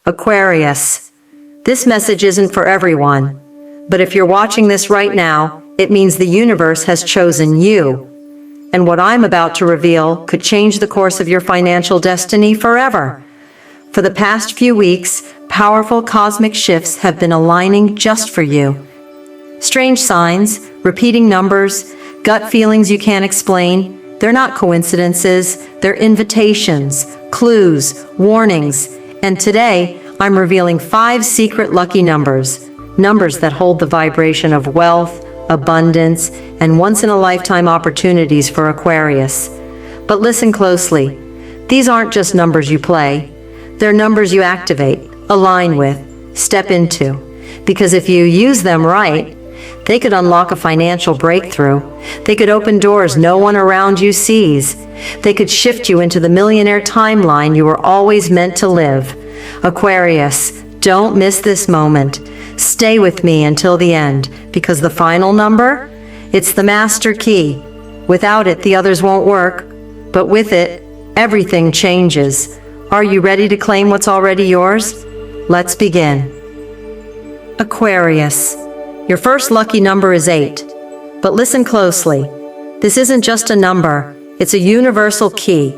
Aquarius, this message isn't for everyone, but if you're watching this right now, it means the universe has chosen you. And what I'm about to reveal could change the course of your financial destiny forever. For the past few weeks, powerful cosmic shifts have been aligning just for you. Strange signs, repeating numbers, gut feelings you can't explain, they're not coincidences, they're invitations, clues, warnings. And today, I'm revealing 5 secret lucky numbers, numbers that hold the vibration of wealth, abundance, and once-in-a-lifetime opportunities for Aquarius. But listen closely. These aren't just numbers you play. They're numbers you activate, align with, step into. Because if you use them right, they could unlock a financial breakthrough. They could open doors no one around you sees. They could shift you into the millionaire timeline you were always meant to live. Aquarius, don't miss this moment. Stay with me until the end, because the final number, it's the master key. Without it, the others won't work. But with it, everything changes. Are you ready to claim what's already yours? Let's begin. Aquarius, your first lucky number is 8. But listen closely. This isn't just a number, it's a universal key,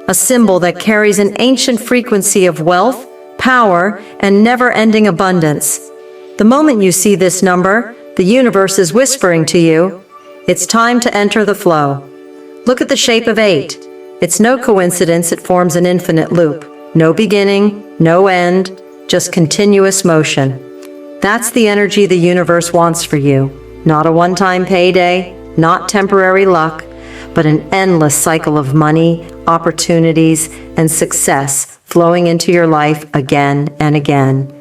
a symbol that carries an ancient frequency of wealth, power, and never-ending abundance. The moment you see this number, the universe is whispering to you, it's time to enter the flow. Look at the shape of 8. It's no coincidence it forms an infinite loop. No beginning, no end, just continuous motion. That's the energy the universe wants for you. Not a one-time payday, not temporary luck, but an endless cycle of money, opportunities, and success flowing into your life again and again.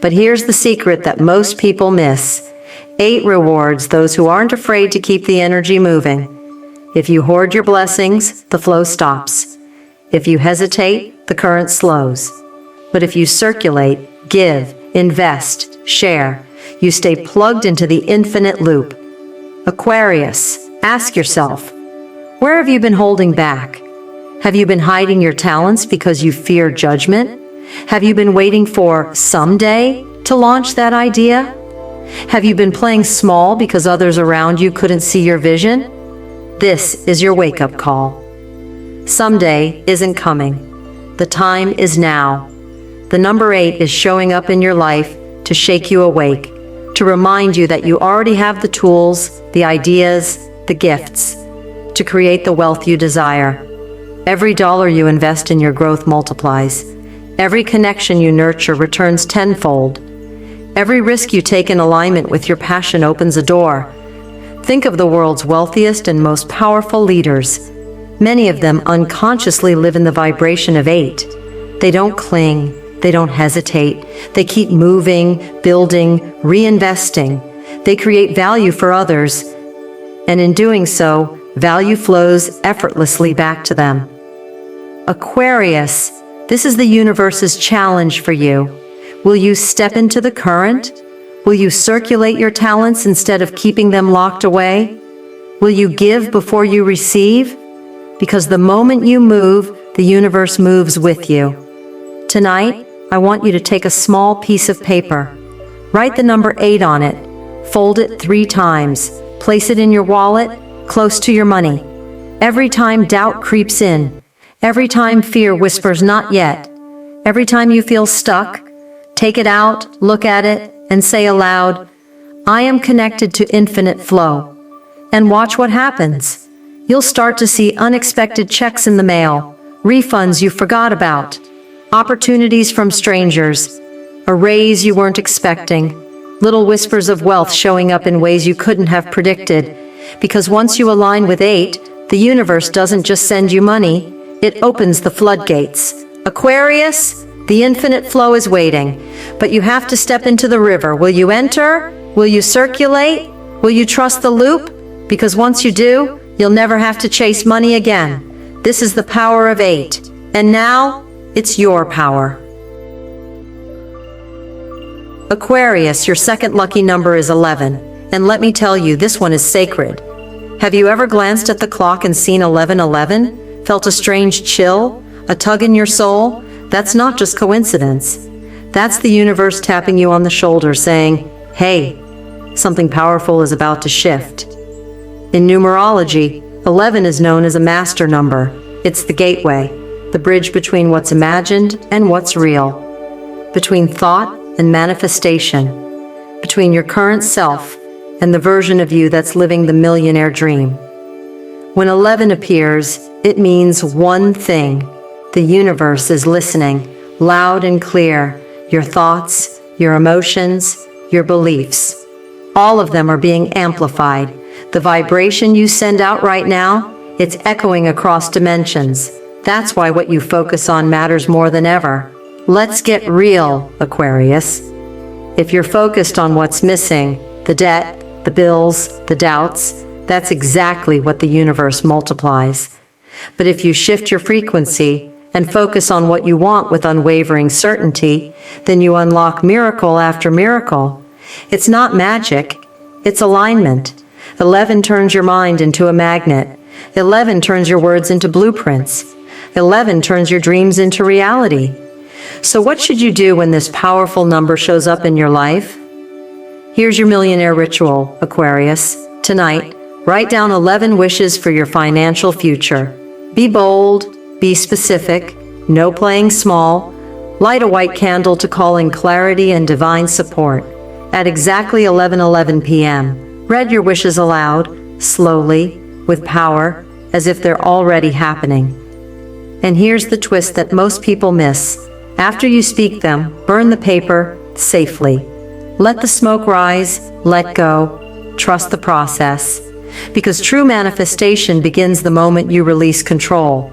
But here's the secret that most people miss. 8 rewards those who aren't afraid to keep the energy moving. If you hoard your blessings, the flow stops. If you hesitate, the current slows. But if you circulate, give, invest, share, you stay plugged into the infinite loop. Aquarius, ask yourself, where have you been holding back? Have you been hiding your talents because you fear judgment? Have you been waiting for someday to launch that idea? Have you been playing small because others around you couldn't see your vision? This is your wake-up call. Someday isn't coming. The time is now. The number 8 is showing up in your life to shake you awake, to remind you that you already have the tools, the ideas, the gifts to create the wealth you desire. Every dollar you invest in your growth multiplies. Every connection you nurture returns tenfold. Every risk you take in alignment with your passion opens a door. Think of the world's wealthiest and most powerful leaders. Many of them unconsciously live in the vibration of 8. They don't cling. They don't hesitate. They keep moving, building, reinvesting. They create value for others. And in doing so, value flows effortlessly back to them. Aquarius, this is the universe's challenge for you. Will you step into the current? Will you circulate your talents instead of keeping them locked away? Will you give before you receive? Because the moment you move, the universe moves with you. Tonight, I want you to take a small piece of paper. Write the number 8 on it. Fold it 3 times. Place it in your wallet, close to your money. Every time doubt creeps in, every time fear whispers not yet, every time you feel stuck, take it out, look at it, and say aloud, I am connected to infinite flow. And watch what happens. You'll start to see unexpected checks in the mail, refunds you forgot about, opportunities from strangers, a raise you weren't expecting, little whispers of wealth showing up in ways you couldn't have predicted. Because once you align with 8, the universe doesn't just send you money, it opens the floodgates. Aquarius, the infinite flow is waiting, but you have to step into the river. Will you enter? Will you circulate? Will you trust the loop? Because once you do, you'll never have to chase money again. This is the power of 8. And now, it's your power. Aquarius, your second lucky number is 11. And let me tell you, this one is sacred. Have you ever glanced at the clock and seen 1111? Felt a strange chill? A tug in your soul? That's not just coincidence. That's the universe tapping you on the shoulder saying, hey, something powerful is about to shift. In numerology, 11 is known as a master number. It's the gateway, the bridge between what's imagined and what's real, between thought and manifestation, between your current self and the version of you that's living the millionaire dream. When 11 appears, it means one thing. The universe is listening, loud and clear. Your thoughts, your emotions, your beliefs, all of them are being amplified. The vibration you send out right now, it's echoing across dimensions. That's why what you focus on matters more than ever. Let's get real, Aquarius. If you're focused on what's missing, the debt, the bills, the doubts, that's exactly what the universe multiplies. But if you shift your frequency and focus on what you want with unwavering certainty, then you unlock miracle after miracle. It's not magic, it's alignment. 11 turns your mind into a magnet. 11 turns your words into blueprints. 11 turns your dreams into reality. So what should you do when this powerful number shows up in your life? Here's your millionaire ritual, Aquarius. Tonight, write down 11 wishes for your financial future. Be bold, be specific, no playing small. Light a white candle to call in clarity and divine support. At exactly 11:11 p.m., read your wishes aloud, slowly, with power, as if they're already happening. And here's the twist that most people miss. After you speak them, burn the paper safely. Let the smoke rise, let go, trust the process. Because true manifestation begins the moment you release control.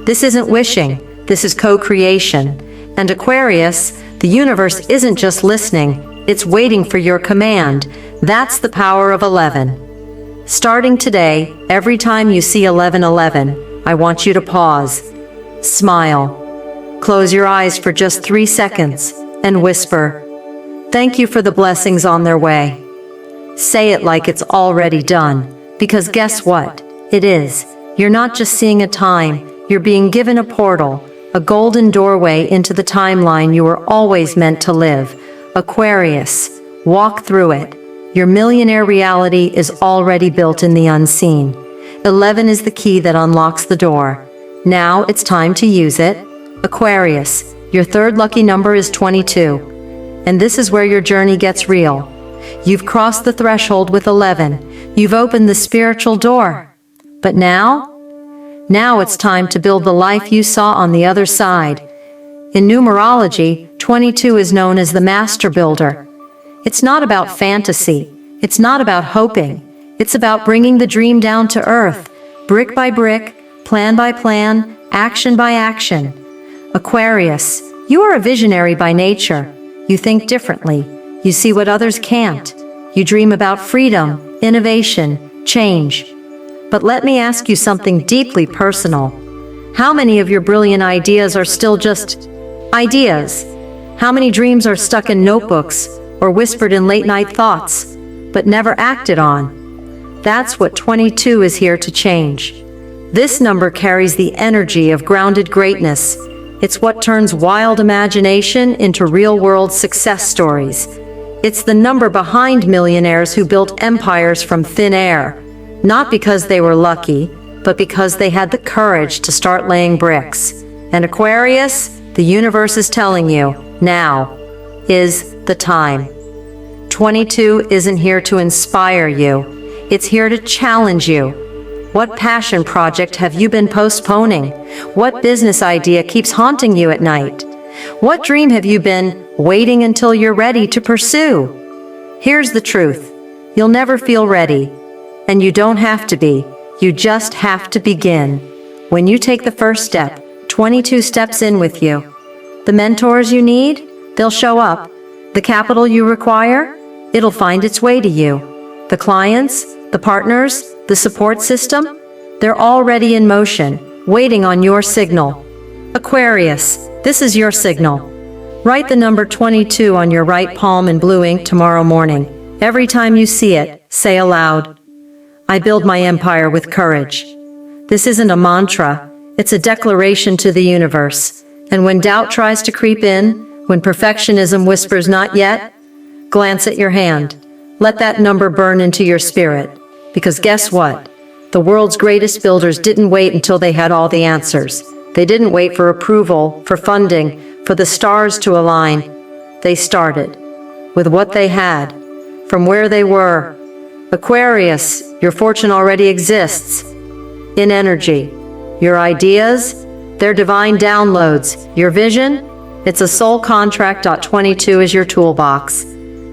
This isn't wishing, this is co-creation. And Aquarius, the universe isn't just listening, it's waiting for your command. That's the power of 11. Starting today, every time you see 11:11, I want you to pause, smile, close your eyes for just 3 seconds, and whisper, "Thank you for the blessings on their way." Say it like it's already done, because guess what? It is. You're not just seeing a time, you're being given a portal, a golden doorway into the timeline you were always meant to live. Aquarius, walk through it. Your millionaire reality is already built in the unseen. 11 is the key that unlocks the door. Now it's time to use it. Aquarius, your third lucky number is 22. And this is where your journey gets real. You've crossed the threshold with 11. You've opened the spiritual door. But now it's time to build the life you saw on the other side. In numerology, 22 is known as the master builder. It's not about fantasy. It's not about hoping. It's about bringing the dream down to earth, brick by brick, plan by plan, action by action. Aquarius, you are a visionary by nature. You think differently. You see what others can't. You dream about freedom, innovation, change. But let me ask you something deeply personal. How many of your brilliant ideas are still just ideas? How many dreams are stuck in notebooks or whispered in late-night thoughts, but never acted on? That's what 22 is here to change. This number carries the energy of grounded greatness. It's what turns wild imagination into real-world success stories. It's the number behind millionaires who built empires from thin air, not because they were lucky, but because they had the courage to start laying bricks. And Aquarius, the universe is telling you, now is the time. 22 isn't here to inspire you. It's here to challenge you. What passion project have you been postponing? What business idea keeps haunting you at night? What dream have you been waiting until you're ready to pursue? Here's the truth. You'll never feel ready. And you don't have to be. You just have to begin. When you take the first step, 22 steps in with you. The mentors you need, they'll show up. The capital you require, it'll find its way to you. The clients, the partners, the support system, they're already in motion, waiting on your signal. Aquarius, this is your signal. Write the number 22 on your right palm in blue ink tomorrow morning. Every time you see it, say aloud, "I build my empire with courage." This isn't a mantra, it's a declaration to the universe. And when doubt tries to creep in, When perfectionism whispers not yet, glance at your hand. Let that number burn into your spirit. Because guess what? The world's greatest builders didn't wait until they had all the answers. They didn't wait for approval, for funding, for the stars to align. They started with what they had, from where they were. Aquarius, your fortune already exists. In energy. Your ideas, they're divine downloads. Your vision, it's a soul contract. 22 is your toolbox.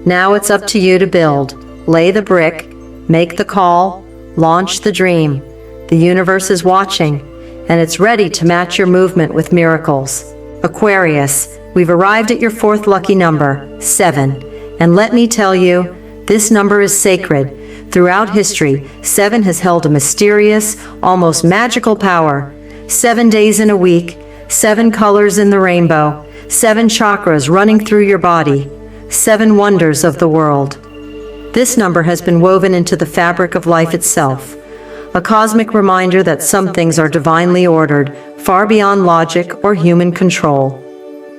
Now it's up to you to build. Lay the brick, make the call, launch the dream. The universe is watching, and it's ready to match your movement with miracles. Aquarius, we've arrived at your fourth lucky number, 7. And let me tell you, this number is sacred. Throughout history, 7 has held a mysterious, almost magical power. 7 days in a week, 7 colors in the rainbow, 7 chakras running through your body, 7 wonders of the world. This number has been woven into the fabric of life itself, a cosmic reminder that some things are divinely ordered, far beyond logic or human control.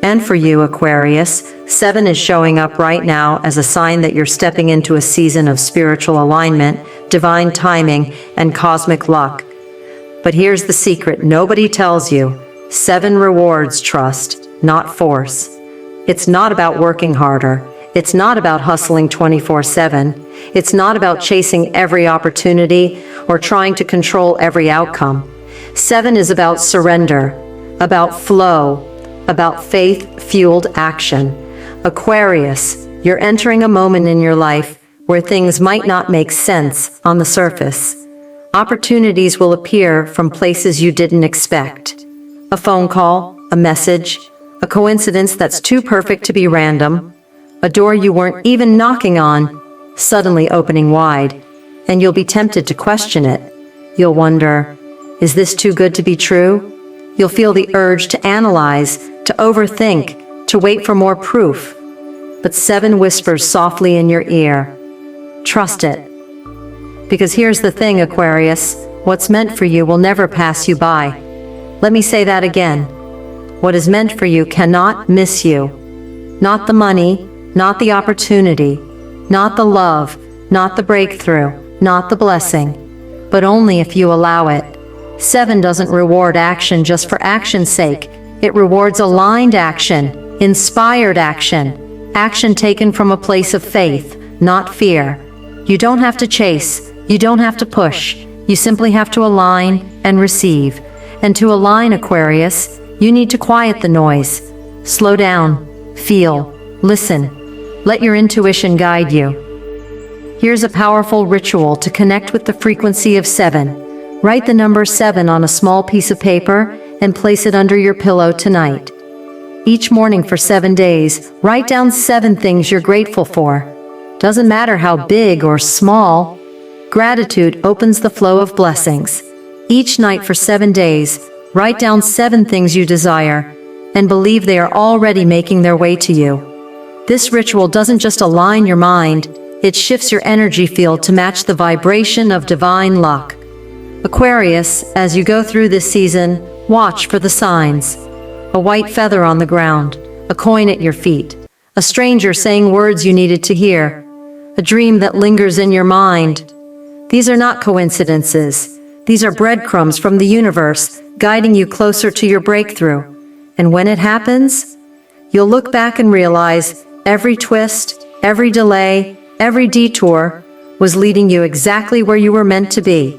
And for you, Aquarius, 7 is showing up right now as a sign that you're stepping into a season of spiritual alignment, divine timing, and cosmic luck. But here's the secret nobody tells you. 7 rewards trust, not force. It's not about working harder. It's not about hustling 24/7. It's not about chasing every opportunity or trying to control every outcome. 7 is about surrender, about flow, about faith-fueled action. Aquarius, you're entering a moment in your life where things might not make sense on the surface. Opportunities will appear from places you didn't expect. A phone call, a message, a coincidence that's too perfect to be random, a door you weren't even knocking on, suddenly opening wide, and you'll be tempted to question it. You'll wonder, is this too good to be true? You'll feel the urge to analyze, to overthink, to wait for more proof. But 7 whispers softly in your ear. Trust it. Because here's the thing, Aquarius, what's meant for you will never pass you by. Let me say that again. What is meant for you cannot miss you. Not the money, not the opportunity, not the love, not the breakthrough, not the blessing, but only if you allow it. 7 doesn't reward action just for action's sake. It rewards aligned action, inspired action, action taken from a place of faith, not fear. You don't have to chase, you don't have to push, you simply have to align and receive. And to align, Aquarius, you need to quiet the noise. Slow down, feel, listen. Let your intuition guide you. Here's a powerful ritual to connect with the frequency of 7. Write the number 7 on a small piece of paper and place it under your pillow tonight. Each morning for 7 days, write down 7 things you're grateful for. Doesn't matter how big or small, gratitude opens the flow of blessings. Each night for 7 days, write down 7 things you desire and believe they are already making their way to you. This ritual doesn't just align your mind, it shifts your energy field to match the vibration of divine luck. Aquarius, as you go through this season, watch for the signs. A white feather on the ground, a coin at your feet, a stranger saying words you needed to hear, a dream that lingers in your mind. These are not coincidences. These are breadcrumbs from the universe, guiding you closer to your breakthrough. And when it happens, you'll look back and realize every twist, every delay, every detour was leading you exactly where you were meant to be.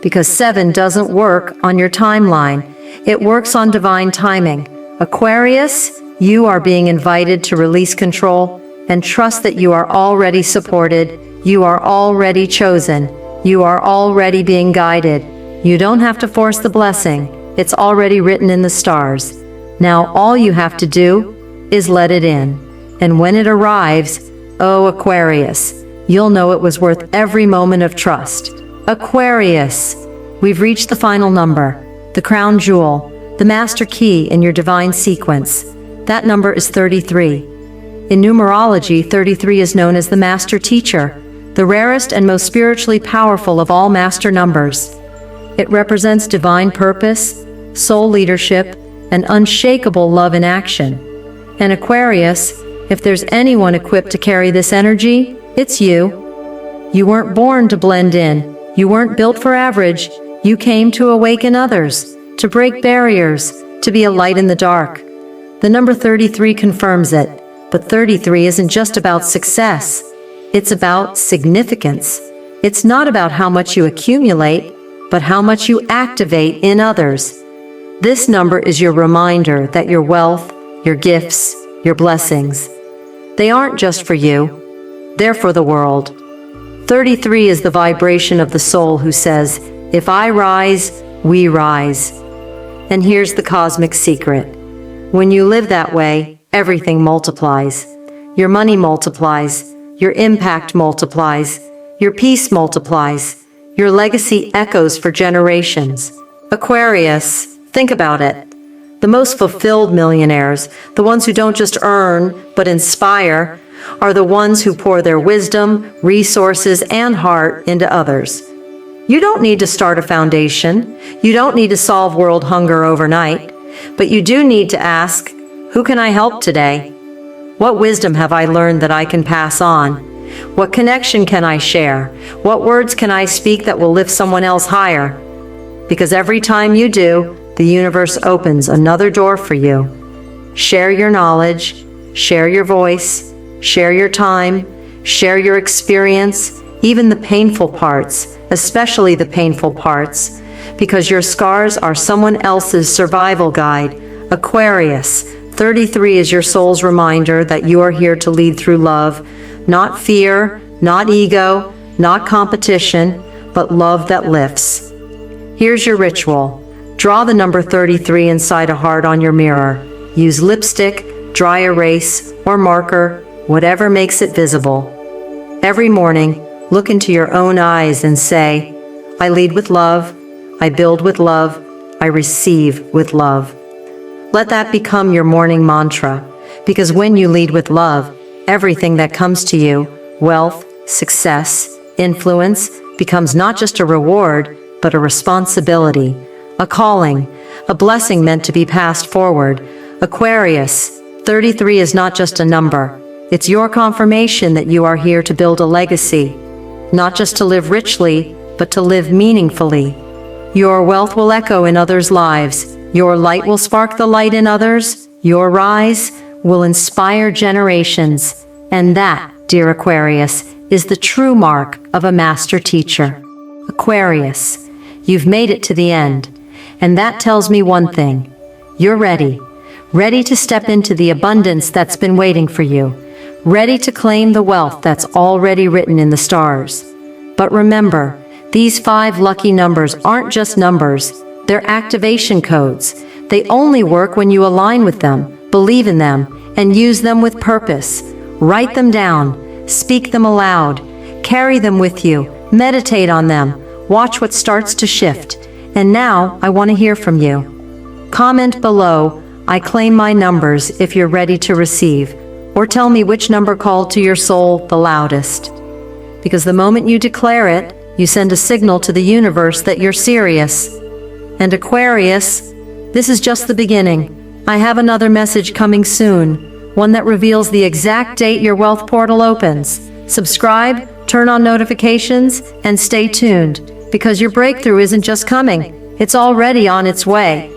Because 7 doesn't work on your timeline. It works on divine timing. Aquarius, you are being invited to release control and trust that you are already supported, you are already chosen, you are already being guided. You don't have to force the blessing. It's already written in the stars. Now all you have to do is let it in. And when it arrives, oh Aquarius, you'll know it was worth every moment of trust. Aquarius, we've reached the final number, the crown jewel, the master key in your divine sequence. That number is 33. In numerology, 33 is known as the master teacher, the rarest and most spiritually powerful of all master numbers. It represents divine purpose, soul leadership, and unshakable love in action. And Aquarius, if there's anyone equipped to carry this energy, it's you. You weren't born to blend in. You weren't built for average. You came to awaken others, to break barriers, to be a light in the dark. The number 33 confirms it, but 33 isn't just about success. It's about significance. It's not about how much you accumulate, but how much you activate in others. This number is your reminder that your wealth, your gifts, your blessings, they aren't just for you, they're for the world. 33 is the vibration of the soul who says, if I rise, we rise. And here's the cosmic secret. When you live that way, everything multiplies. Your money multiplies, your impact multiplies, your peace multiplies, your legacy echoes for generations. Aquarius, think about it. The most fulfilled millionaires, the ones who don't just earn, but inspire, are the ones who pour their wisdom, resources, and heart into others. You don't need to start a foundation. You don't need to solve world hunger overnight. But you do need to ask, who can I help today? What wisdom have I learned that I can pass on? What connection can I share? What words can I speak that will lift someone else higher? Because every time you do, the universe opens another door for you. Share your knowledge, share your voice, share your time, share your experience, even the painful parts, especially the painful parts, because your scars are someone else's survival guide. Aquarius, 33 is your soul's reminder that you are here to lead through love, not fear, not ego, not competition, but love that lifts. Here's your ritual. Draw the number 33 inside a heart on your mirror. Use lipstick, dry erase, or marker, whatever makes it visible. Every morning, look into your own eyes and say, I lead with love, I build with love, I receive with love. Let that become your morning mantra, because when you lead with love, everything that comes to you, wealth, success, influence, becomes not just a reward, but a responsibility. A calling, a blessing meant to be passed forward. Aquarius, 33 is not just a number. It's your confirmation that you are here to build a legacy, not just to live richly, but to live meaningfully. Your wealth will echo in others' lives. Your light will spark the light in others. Your rise will inspire generations. And that, dear Aquarius, is the true mark of a master teacher. Aquarius, you've made it to the end. And that tells me one thing. You're ready. Ready to step into the abundance that's been waiting for you. Ready to claim the wealth that's already written in the stars. But remember, these 5 lucky numbers aren't just numbers. They're activation codes. They only work when you align with them, believe in them, and use them with purpose. Write them down. Speak them aloud. Carry them with you. Meditate on them. Watch what starts to shift. And now, I want to hear from you. Comment below, I claim my numbers if you're ready to receive. Or tell me which number called to your soul the loudest. Because the moment you declare it, you send a signal to the universe that you're serious. And Aquarius, this is just the beginning. I have another message coming soon, one that reveals the exact date your wealth portal opens. Subscribe, turn on notifications, and stay tuned, because your breakthrough isn't just coming, it's already on its way.